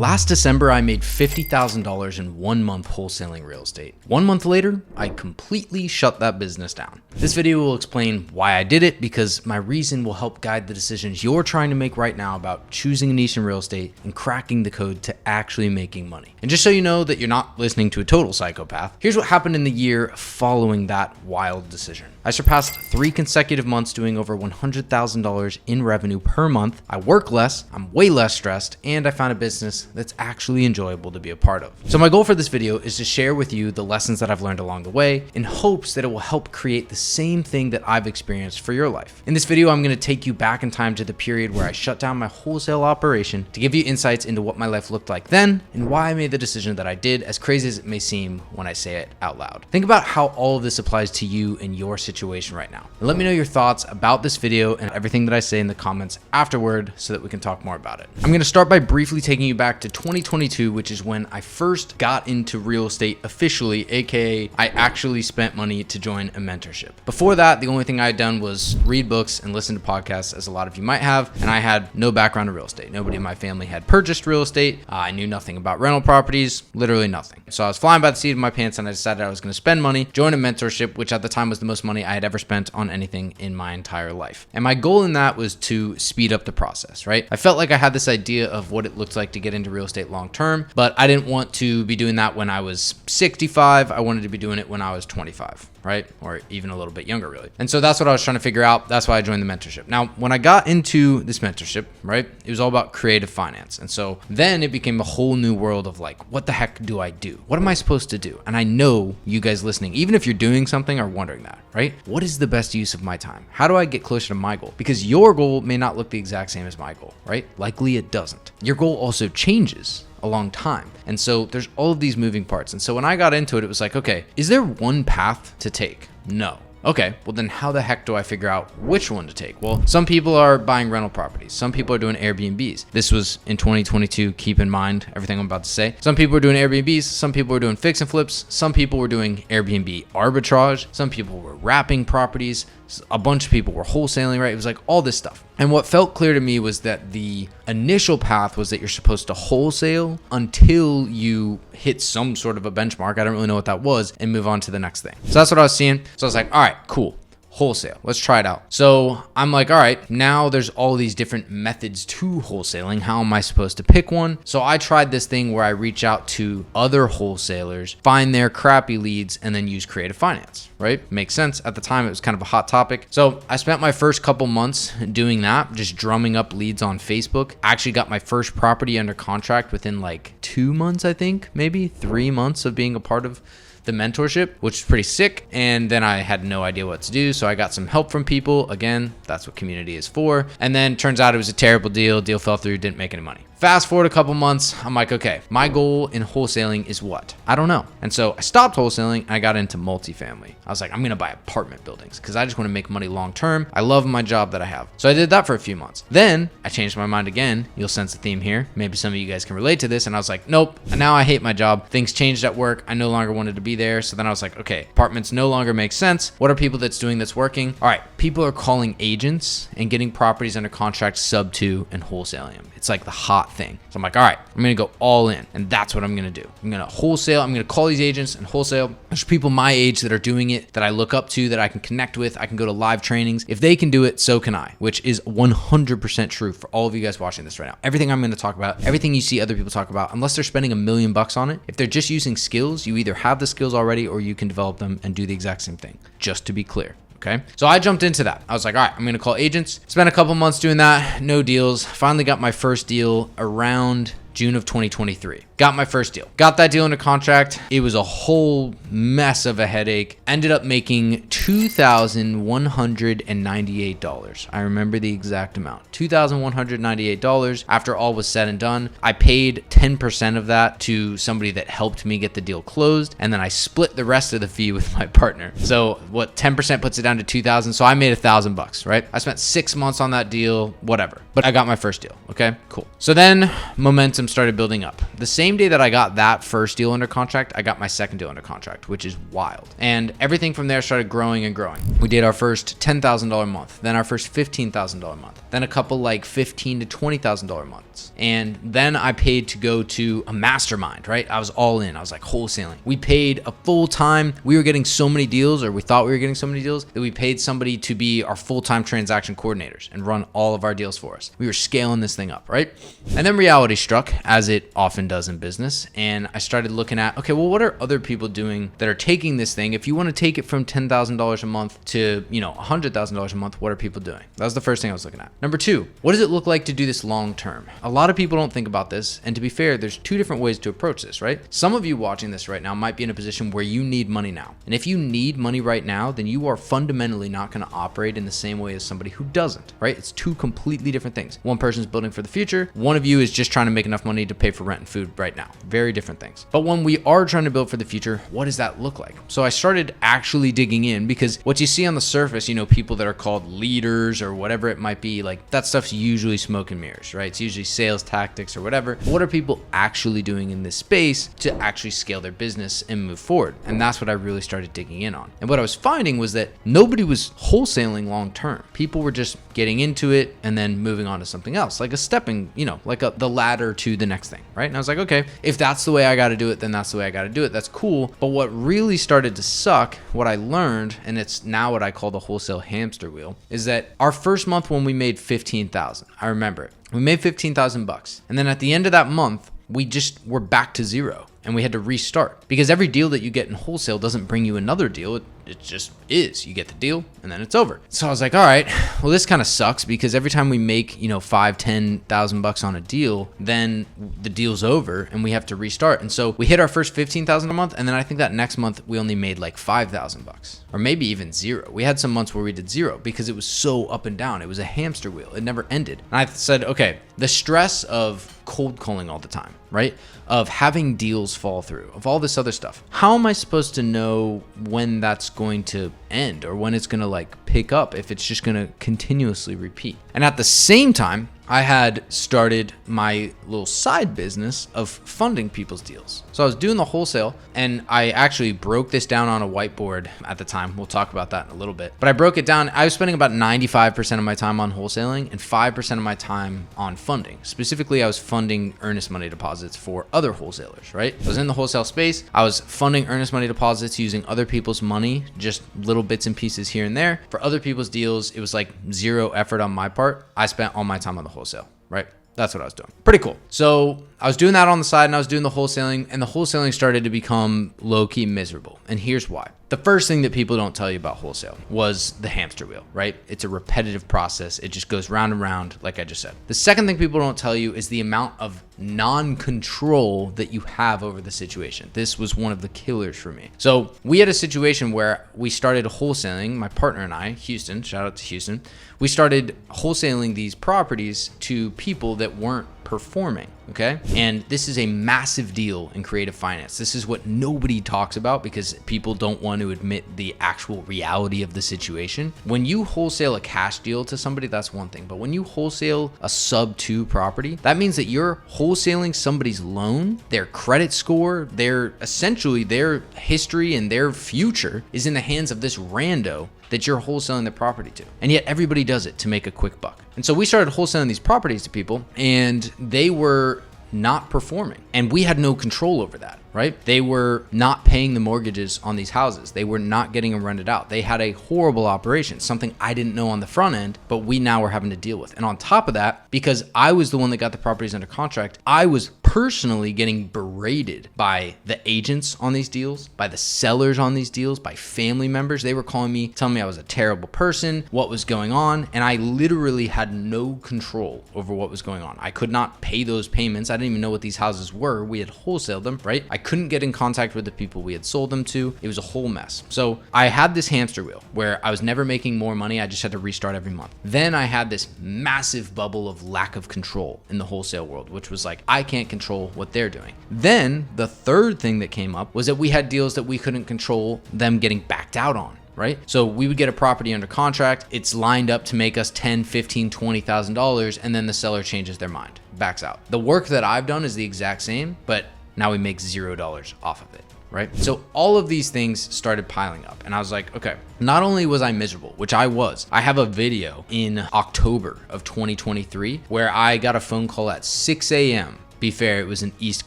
Last December, I made $50,000 in 1 month wholesaling real estate. 1 month later, I completely shut that business down. This video will explain why I did it, because my reason will help guide the decisions you're trying to make right now about choosing a niche in real estate and cracking the code to actually making money. And just so you know that you're not listening to a total psychopath, here's what happened in the year following that wild decision. I surpassed 3 consecutive months doing over $100,000 in revenue per month. I work less, I'm way less stressed, and I found a business that's actually enjoyable to be a part of. So my goal for this video is to share with you the lessons that I've learned along the way in hopes that it will help create the same thing that I've experienced for your life. In this video, I'm going to take you back in time to the period where I shut down my wholesale operation to give you insights into what my life looked like then and why I made the decision that I did, as crazy as it may seem when I say it out loud. Think about how all of this applies to you in your situation right now. And let me know your thoughts about this video and everything that I say in the comments afterward so that we can talk more about it. I'm going to start by briefly taking you back to 2022, which is when I first got into real estate officially, aka I actually spent money to join a mentorship. Before that, the only thing I had done was read books and listen to podcasts, as a lot of you might have, and I had no background in real estate. Nobody in my family had purchased real estate. I knew nothing about rental properties, literally nothing. So I was flying by the seat of my pants and I decided I was going to spend money, join a mentorship, which at the time was the most money I had ever spent on anything in my entire life. And my goal in that was to speed up the process, right? I felt like I had this idea of what it looked like to get into real estate long term, but I didn't want to be doing that when I was 65. I wanted to be doing it when I was 25, right? Or even a little bit younger, really. And so that's what I was trying to figure out. That's why I joined the mentorship. Now, when I got into this mentorship, right, it was all about creative finance. And so then it became a whole new world of like, what the heck do I do? What am I supposed to do? And I know you guys listening, even if you're doing something, are wondering that, right? What is the best use of my time? How do I get closer to my goal? Because your goal may not look the exact same as my goal, right? Likely it doesn't. Your goal also changes a long time. And so there's all of these moving parts. And so when I got into it, it was like, okay, is there one path to take? No. Okay, well then how the heck do I figure out which one to take? Well, some people are buying rental properties. Some people are doing Airbnbs. This was in 2022. Keep in mind everything I'm about to say. Some people are doing Airbnbs. Some people were doing fix and flips. Some people were doing Airbnb arbitrage. Some people were wrapping properties. A bunch of people were wholesaling, right? It was like all this stuff. And what felt clear to me was that the initial path was that you're supposed to wholesale until you hit some sort of a benchmark. I don't really know what that was, and move on to the next thing. So that's what I was seeing. So I was like, all right, cool. Wholesale. Let's try it out. So I'm like, all right, now there's all these different methods to wholesaling. How am I supposed to pick one? So I tried this thing where I reach out to other wholesalers, find their crappy leads, and then use creative finance, right? Makes sense. At the time, it was kind of a hot topic. So I spent my first couple months doing that, just drumming up leads on Facebook. I actually got my first property under contract within like 2 months, I think, maybe 3 months of being a part of the mentorship, which is pretty sick. And then I had no idea what to do. So I got some help from people. Again, that's what community is for. And then turns out it was a terrible deal. Deal fell through, didn't make any money. Fast forward a couple months, I'm like, okay, my goal in wholesaling is what? I don't know. And so I stopped wholesaling and I got into multifamily. I was like, I'm going to buy apartment buildings because I just want to make money long term. I love my job that I have. So I did that for a few months. Then I changed my mind again. You'll sense the theme here. Maybe some of you guys can relate to this. And I was like, nope. And now I hate my job. Things changed at work. I no longer wanted to be there. So then I was like, okay, apartments no longer make sense. What are people that's doing that's working? All right, people are calling agents and getting properties under contract sub 2 and wholesaling them. It's like the hot thing. So I'm like, all right, I'm going to go all in. And that's what I'm going to do. I'm going to wholesale. I'm going to call these agents and wholesale. There's people my age that are doing it, that I look up to, that I can connect with. I can go to live trainings. If they can do it, so can I, which is 100% true for all of you guys watching this right now. Everything I'm going to talk about, everything you see other people talk about, unless they're spending $1 million on it, if they're just using skills, you either have the skills already or you can develop them and do the exact same thing, just to be clear. Okay. So I jumped into that. I was like, all right, I'm going to call agents. Spent a couple months doing that. No deals. Finally got my first deal around June of 2023. Got my first deal. Got that deal under contract. It was a whole mess of a headache. Ended up making $2,198. I remember the exact amount. $2,198 after all was said and done. I paid 10% of that to somebody that helped me get the deal closed, and then I split the rest of the fee with my partner. So what 10% puts it down to 2,000. So I made $1,000, right? I spent 6 months on that deal, whatever. But I got my first deal. Okay, cool. So then momentum started building up. The same day that I got that first deal under contract, I got my second deal under contract, which is wild. And everything from there started growing and growing. We did our first $10,000 month, then our first $15,000 month, then a couple like $15,000 to $20,000 month. months. And then I paid to go to a mastermind, right? I was all in. I was like wholesaling. We paid a full time. We were getting so many deals, or we thought we were getting so many deals, that we paid somebody to be our full-time transaction coordinators and run all of our deals for us. We were scaling this thing up, right? And then reality struck, as it often does in business. And I started looking at, okay, well, what are other people doing that are taking this thing? If you want to take it from $10,000 a month to, $100,000 a month, what are people doing? That was the first thing I was looking at. Number two, what does it look like to do this long term? A lot of people don't think about this. And to be fair, there's two different ways to approach this, right? Some of you watching this right now might be in a position where you need money now. And if you need money right now, then you are fundamentally not going to operate in the same way as somebody who doesn't, right? It's two completely different things. One person's building for the future. One of you is just trying to make enough money to pay for rent and food right now. Very different things. But when we are trying to build for the future, what does that look like? So I started actually digging in, because what you see on the surface, people that are called leaders or whatever it might be, like that stuff's usually smoke and mirrors, right? It's usually sales tactics or whatever. What are people actually doing in this space to actually scale their business and move forward? And that's what I really started digging in on. And what I was finding was that nobody was wholesaling long term. People were just getting into it and then moving on to something else, like a stepping, the ladder to the next thing, right? And I was like, okay, if that's the way I got to do it, then that's the way I got to do it. That's cool. But what really started to suck, what I learned, and it's now what I call the wholesale hamster wheel, is that our first month when we made 15,000, I remember it. We made 15,000 bucks. And then at the end of that month, we just were back to zero. And we had to restart, because every deal that you get in wholesale doesn't bring you another deal. It just is. You get the deal and then it's over. So I was like, all right, well, this kind of sucks, because every time we make, $5,000-10,000 on a deal, then the deal's over and we have to restart. And so we hit our first 15,000 a month. And then I think that next month we only made like 5,000 bucks, or maybe even zero. We had some months where we did zero because it was so up and down. It was a hamster wheel. It never ended. And I said, okay, the stress of cold calling all the time, right? Of having deals fall through, of all this other stuff. How am I supposed to know when that's going to end, or when it's going to pick up, if it's just going to continuously repeat? And at the same time, I had started my little side business of funding people's deals. So I was doing the wholesale, and I actually broke this down on a whiteboard at the time. We'll talk about that in a little bit. But I broke it down. I was spending about 95% of my time on wholesaling and 5% of my time on funding. Specifically, I was funding earnest money deposits for other wholesalers, right? I was in the wholesale space. I was funding earnest money deposits using other people's money, just little bits and pieces here and there. For other people's deals, it was like zero effort on my part. I spent all my time on the wholesale, right? That's what I was doing. Pretty cool. So I was doing that on the side, and I was doing the wholesaling, and the wholesaling started to become low-key miserable. And here's why. The first thing that people don't tell you about wholesale was the hamster wheel, right? It's a repetitive process. It just goes round and round, like I just said. The second thing people don't tell you is the amount of non-control that you have over the situation. This was one of the killers for me. So we had a situation where we started wholesaling, my partner and I, Houston, shout out to Houston. We started wholesaling these properties to people that weren't performing, okay? And this is a massive deal in creative finance. This is what nobody talks about because people don't want to admit the actual reality of the situation. When you wholesale a cash deal to somebody, that's one thing. But when you wholesale a sub 2 property, that means that you're wholesaling somebody's loan, their credit score, essentially their history and their future is in the hands of this rando that you're wholesaling the property to. And yet everybody does it to make a quick buck. And so we started wholesaling these properties to people, and they were not performing. And we had no control over that, right? They were not paying the mortgages on these houses. They were not getting them rented out. They had a horrible operation, something I didn't know on the front end, but we now were having to deal with. And on top of that, because I was the one that got the properties under contract, I was personally getting berated by the agents on these deals, by the sellers on these deals, by family members. They were calling me, telling me I was a terrible person, what was going on. And I literally had no control over what was going on. I could not pay those payments. I didn't even know what these houses were. We had wholesaled them, right? I couldn't get in contact with the people we had sold them to. It was a whole mess. So I had this hamster wheel where I was never making more money. I just had to restart every month. Then I had this massive bubble of lack of control in the wholesale world, which was like, I can't control what they're doing. Then the third thing that came up was that we had deals that we couldn't control them getting backed out on. Right? So we would get a property under contract. It's lined up to make us $10,000, $15,000, $20,000. And then the seller changes their mind, backs out. The work that I've done is the exact same, but now we make $0 off of it. right? So all of these things started piling up and I was like, okay, not only was I miserable, which I was, I have a video in October of 2023 where I got a phone call at 6 a.m. Be fair, it was an East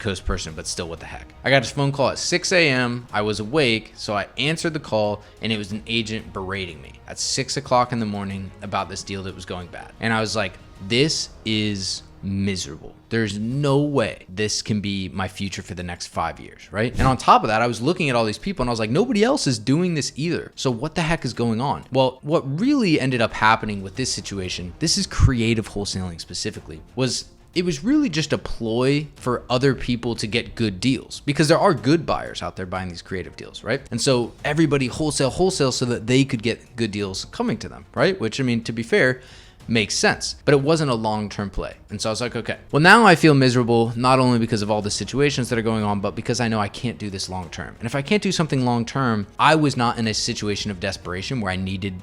Coast person, but still, what the heck. I got a phone call at 6 a.m. I was awake, so I answered the call and it was an agent berating me at 6 o'clock in the morning about this deal that was going bad. And I was like, this is miserable. There's no way this can be my future for the next 5 years, right? And on top of that, I was looking at all these people and I was like, nobody else is doing this either. So what the heck is going on? Well, what really ended up happening with this situation, this is creative wholesaling specifically, was it was really just a ploy for other people to get good deals, because there are good buyers out there buying these creative deals, right? And so everybody wholesale so that they could get good deals coming to them, right? Which, I mean, to be fair, makes sense, but it wasn't a long-term play. And so I was like, okay, well, now I feel miserable, not only because of all the situations that are going on, but because I know I can't do this long-term. And if I can't do something long-term, I was not in a situation of desperation where I needed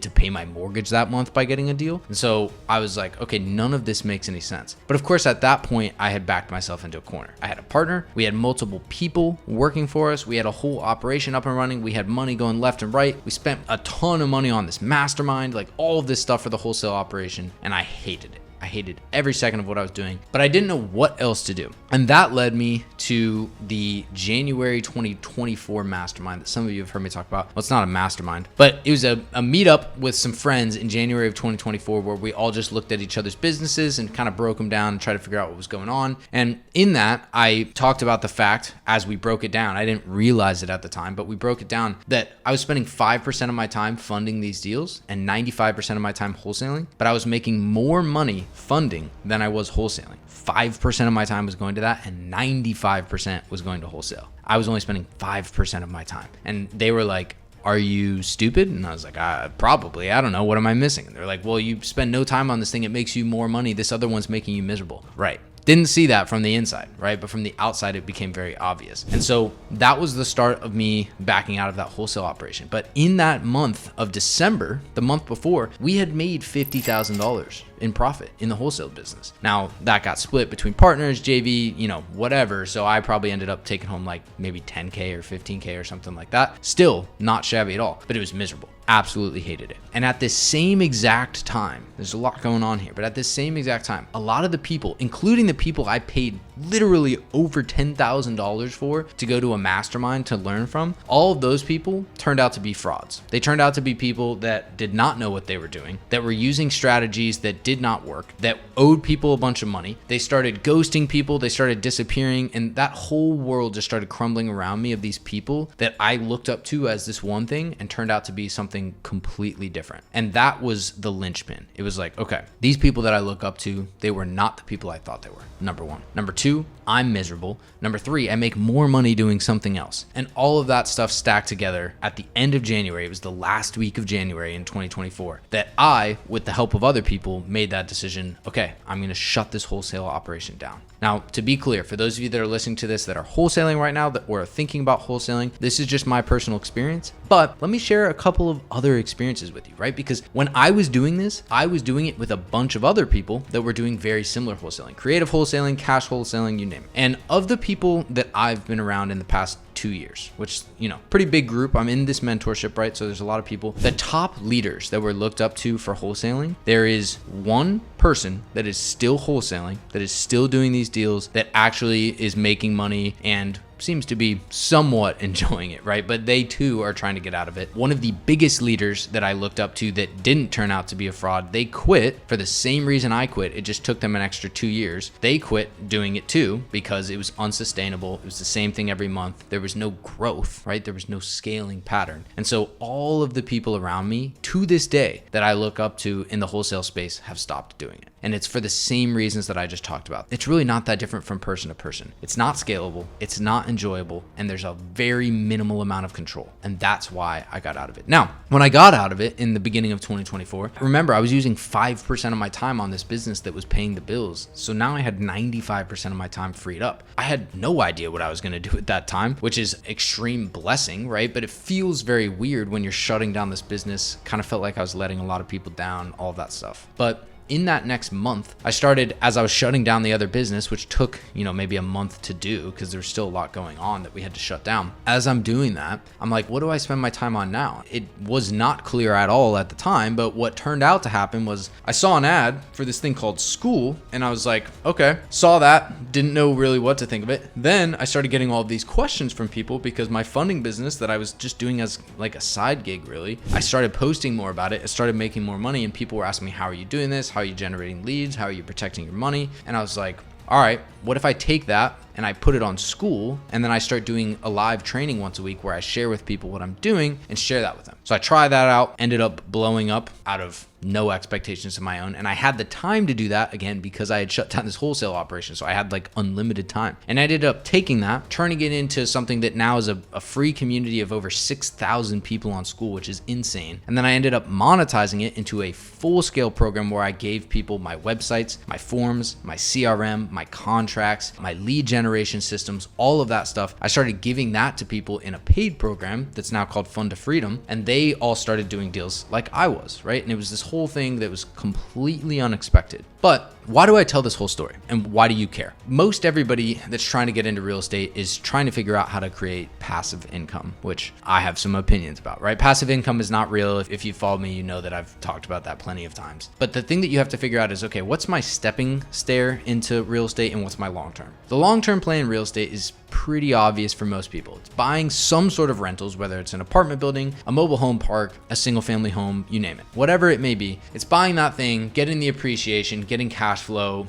to pay my mortgage that month by getting a deal. And so I was like, okay, none of this makes any sense. But of course, at that point, I had backed myself into a corner. I had a partner, we had multiple people working for us, we had a whole operation up and running, we had money going left and right, we spent a ton of money on this mastermind, like all of this stuff for the wholesale operation, and I hated it. I hated every second of what I was doing, but I didn't know what else to do. And that led me to the January 2024 mastermind that some of you have heard me talk about. Well, it's not a mastermind, but it was a meetup with some friends in January of 2024 where we all just looked at each other's businesses and kind of broke them down and tried to figure out what was going on. And in that, I talked about the fact, as we broke it down, I didn't realize it at the time, but we broke it down that I was spending 5% of my time funding these deals and 95% of my time wholesaling, but I was making more money funding than I was wholesaling. 5% of my time was going to that and 95% was going to wholesale. I was only spending 5% of my time. And they were like, are you stupid? And I was like, probably. I don't know. What am I missing? And they're like, well, you spend no time on this thing. It makes you more money. This other one's making you miserable. Right. Didn't see that from the inside, right? But from the outside, it became very obvious. And so that was the start of me backing out of that wholesale operation. But in that month of December, the month before, we had made $50,000 in profit in the wholesale business. Now that got split between partners, JV, whatever. So I probably ended up taking home like maybe 10K or 15K or something like that. Still not shabby at all, but it was miserable. Absolutely hated it. And at this same exact time, there's a lot going on here, but at this same exact time, a lot of the people, including the people I paid literally over $10,000 for to go to a mastermind to learn from, all of those people turned out to be frauds. They turned out to be people that did not know what they were doing, that were using strategies that did not work, that owed people a bunch of money. They started ghosting people, they started disappearing, and that whole world just started crumbling around me of these people that I looked up to as this one thing and turned out to be something completely different. And that was the linchpin. It was like, okay, these people that I look up to, they were not the people I thought they were. Number one. Number two, I'm miserable. Number three, I make more money doing something else. And all of that stuff stacked together at the end of January. It was the last week of January in 2024 that I, with the help of other people, made that decision. Okay, I'm going to shut this wholesale operation down. Now, to be clear, for those of you that are listening to this that are wholesaling right now or are thinking about wholesaling, this is just my personal experience. But let me share a couple of other experiences with you, right? Because when I was doing this, I was doing it with a bunch of other people that were doing very similar wholesaling, creative wholesaling, cash wholesaling, you name it. And of the people that I've been around in the past 2 years, which, pretty big group. I'm in this mentorship, right? So there's a lot of people. The top leaders that were looked up to for wholesaling, there is one person that is still wholesaling, that is still doing these deals, that actually is making money and seems to be somewhat enjoying it, right? But they too are trying to get out of it. One of the biggest leaders that I looked up to that didn't turn out to be a fraud, they quit for the same reason I quit. It just took them an extra 2 years. They quit doing it too because it was unsustainable. It was the same thing every month. There was no growth, right? There was no scaling pattern. And so all of the people around me to this day that I look up to in the wholesale space have stopped doing it. And it's for the same reasons that I just talked about. It's really not that different from person to person. It's not scalable. It's not enjoyable. And there's a very minimal amount of control. And that's why I got out of it. Now, when I got out of it in the beginning of 2024, remember, I was using 5% of my time on this business that was paying the bills. So now I had 95% of my time freed up. I had no idea what I was going to do at that time, which is extreme blessing, right? But it feels very weird when you're shutting down this business. Kind of felt like I was letting a lot of people down, all of that stuff. But in that next month, I started, as I was shutting down the other business, which took, maybe a month to do because there's still a lot going on that we had to shut down. As I'm doing that, I'm like, what do I spend my time on now? It was not clear at all at the time, but what turned out to happen was I saw an ad for this thing called School, and I was like, okay, saw that, didn't know really what to think of it. Then I started getting all of these questions from people because my funding business that I was just doing as like a side gig, really, I started posting more about it. I started making more money, and people were asking me, how are you doing this? How are you generating leads? How are you protecting your money? And I was like, all right, what if I take that and I put it on School, and then I start doing a live training once a week where I share with people what I'm doing and share that with them. So I tried that out, ended up blowing up out of no expectations of my own. And I had the time to do that again because I had shut down this wholesale operation. So I had like unlimited time. And I ended up taking that, turning it into something that now is a free community of over 6,000 people on School, which is insane. And then I ended up monetizing it into a full scale program where I gave people my websites, my forms, my CRM, my contracts, my lead generation systems, all of that stuff. I started giving that to people in a paid program that's now called Fund to Freedom. And they all started doing deals like I was, right? And it was this whole thing that was completely unexpected. But why do I tell this whole story, and why do you care? Most everybody that's trying to get into real estate is trying to figure out how to create passive income, which I have some opinions about, right? Passive income is not real. If you follow me, you know that I've talked about that plenty of times. But the thing that you have to figure out is, okay, what's my stepping stair into real estate and what's my long-term? The long-term play in real estate is pretty obvious for most people. It's buying some sort of rentals, whether it's an apartment building, a mobile home park, a single family home, you name it. Whatever it may be, it's buying that thing, getting the appreciation, getting cash flow,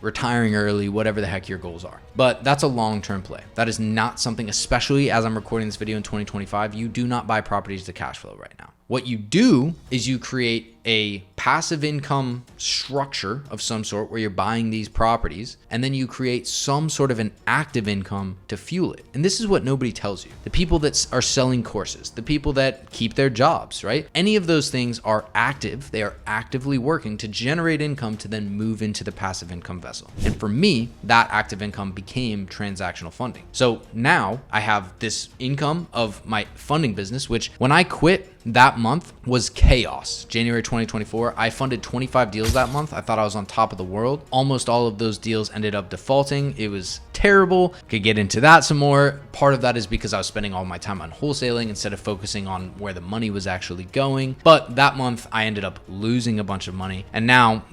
retiring early, whatever the heck your goals are. But that's a long-term play. That is not something, especially as I'm recording this video in 2025, you do not buy properties to cash flow right now. What you do is you create a passive income structure of some sort where you're buying these properties, and then you create some sort of an active income to fuel it. And this is what nobody tells you. The people that are selling courses, the people that keep their jobs, right? Any of those things are active. They are actively working to generate income to then move into the passive income vessel. And for me, that active income became transactional funding. So now I have this income of my funding business, which when I quit, that month was chaos. January 2024, I funded 25 deals that month. I thought I was on top of the world. Almost all of those deals ended up defaulting. It was terrible. Could get into that some more. Part of that is because I was spending all my time on wholesaling instead of focusing on where the money was actually going. But that month I ended up losing a bunch of money. And now,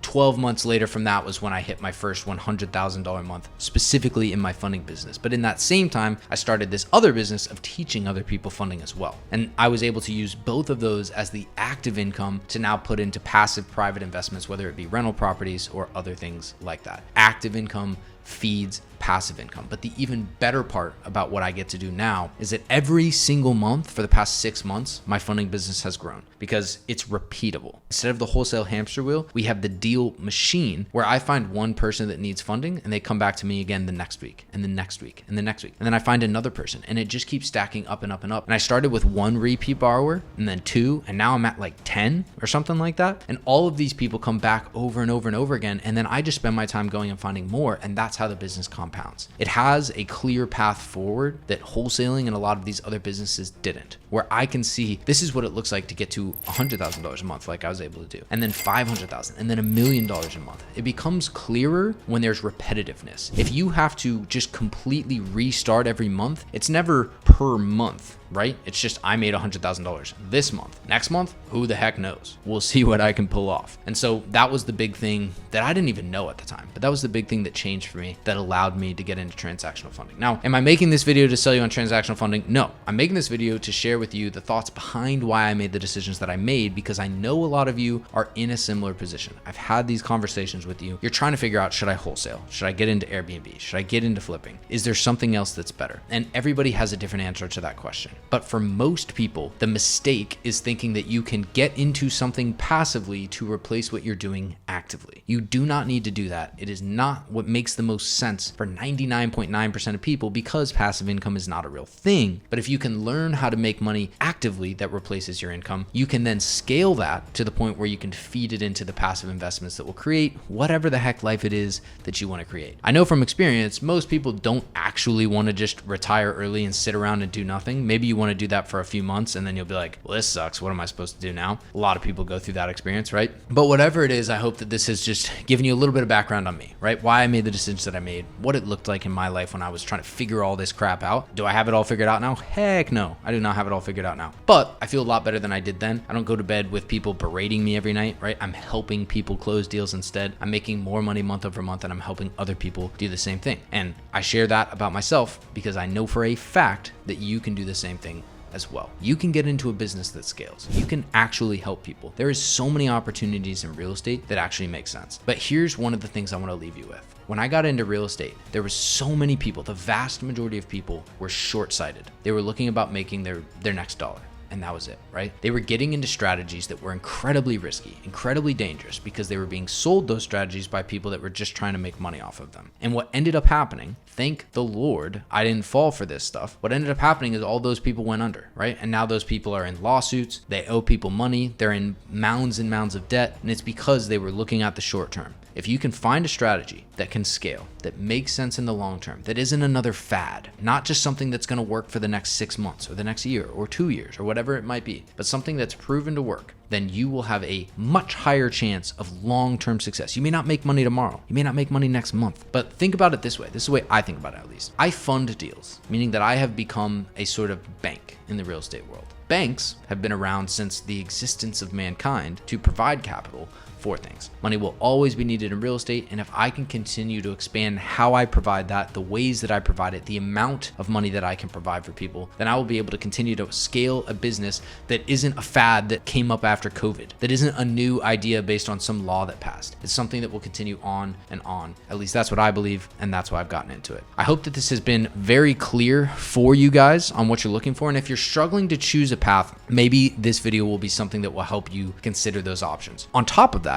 12 months later from that was when I hit my first $100,000 month, specifically in my funding business. But in that same time, I started this other business of teaching other people funding as well. And I was able to use both of those as the active income to now put into passive private investments, whether it be rental properties or other things like that. Active income feeds passive income. But the even better part about what I get to do now is that every single month for the past 6 months, my funding business has grown because it's repeatable. Instead of the wholesale hamster wheel, we have the deal machine where I find one person that needs funding and they come back to me again the next week and the next week and the next week. And then I find another person and it just keeps stacking up and up and up. And I started with 1 repeat borrower and then 2, and now I'm at like 10 or something like that. And all of these people come back over and over and over again. And then I just spend my time going and finding more. And that's how the business compounds. It has a clear path forward that wholesaling and a lot of these other businesses didn't, where I can see this is what it looks like to get to $100,000 a month like I was able to do, and then $500,000 and then $1 million a month. It becomes clearer when there's repetitiveness. If you have to just completely restart every month, it's never per month, right? It's just I made $100,000 this month. Next month, who the heck knows? We'll see what I can pull off. And so that was the big thing that I didn't even know at the time, but that was the big thing that changed for me, that allowed me to get into transactional funding. Now, am I making this video to sell you on transactional funding? No, I'm making this video to share with you the thoughts behind why I made the decisions that I made, because I know a lot of you are in a similar position. I've had these conversations with you. You're trying to figure out, should I wholesale? Should I get into Airbnb? Should I get into flipping? Is there something else that's better? And everybody has a different answer to that question. But for most people, the mistake is thinking that you can get into something passively to replace what you're doing actively. You do not need to do that. It is not what makes the most sense for 99.9% of people because passive income is not a real thing. But if you can learn how to make money actively that replaces your income, you can then scale that to the point where you can feed it into the passive investments that will create whatever the heck life it is that you want to create. I know from experience, most people don't actually want to just retire early and sit around and do nothing. Maybe you want to do that for a few months and then you'll be like, well, this sucks. What am I supposed to do now? A lot of people go through that experience, right? But whatever it is, I hope that this has just given you a little bit of background on me, right? Why I made the decisions that I made, what it looked like in my life when I was trying to figure all this crap out. Do I have it all figured out now? Heck no, I do not have it all figured out now. But I feel a lot better than I did then. I don't go to bed with people berating me every night, right? I'm helping people close deals instead. I'm making more money month over month and I'm helping other people do the same thing. And I share that about myself because I know for a fact that you can do the same thing as well. You can get into a business that scales. You can actually help people. There is so many opportunities in real estate that actually make sense. But here's one of the things I want to leave you with. When I got into real estate, there was so many people, the vast majority of people were short-sighted. They were looking about making their next dollar. And that was it, right? They were getting into strategies that were incredibly risky, incredibly dangerous because they were being sold those strategies by people that were just trying to make money off of them. And what ended up happening, thank the Lord, I didn't fall for this stuff. What ended up happening is all those people went under, right? And now those people are in lawsuits. They owe people money. They're in mounds and mounds of debt. And it's because they were looking at the short term. If you can find a strategy that can scale, that makes sense in the long term, that isn't another fad, not just something that's going to work for the next 6 months or the next year or 2 years or whatever it might be, but something that's proven to work, then you will have a much higher chance of long-term success. You may not make money tomorrow. You may not make money next month, but think about it this way. This is the way I think about it, at least. I fund deals, meaning that I have become a sort of bank in the real estate world. Banks have been around since the existence of mankind to provide capital for things. Money will always be needed in real estate, and if I can continue to expand how I provide that, the ways that I provide it, the amount of money that I can provide for people, then I will be able to continue to scale a business that isn't a fad that came up after COVID, that isn't a new idea based on some law that passed. It's something that will continue on and on. At least that's what I believe, and that's why I've gotten into it. I hope that this has been very clear for you guys on what you're looking for, and if you're struggling to choose a path, maybe this video will be something that will help you consider those options. On top of that,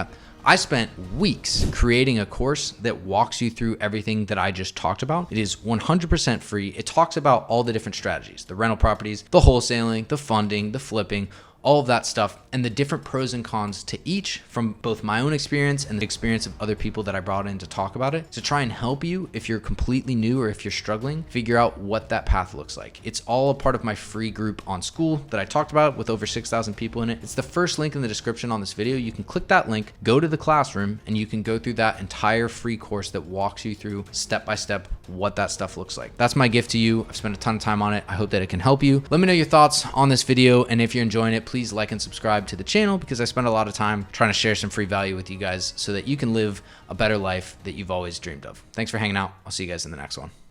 I spent weeks creating a course that walks you through everything that I just talked about. It is 100% free. It talks about all the different strategies, the rental properties, the wholesaling, the funding, the flipping, all of that stuff, and the different pros and cons to each from both my own experience and the experience of other people that I brought in to talk about it, to try and help you if you're completely new or if you're struggling, figure out what that path looks like. It's all a part of my free group on School that I talked about with over 6,000 people in it. It's the first link in the description on this video. You can click that link, go to the classroom, and you can go through that entire free course that walks you through step by step what that stuff looks like. That's my gift to you. I've spent a ton of time on it. I hope that it can help you. Let me know your thoughts on this video, and if you're enjoying it, please like and subscribe to the channel because I spend a lot of time trying to share some free value with you guys so that you can live a better life that you've always dreamed of. Thanks for hanging out. I'll see you guys in the next one.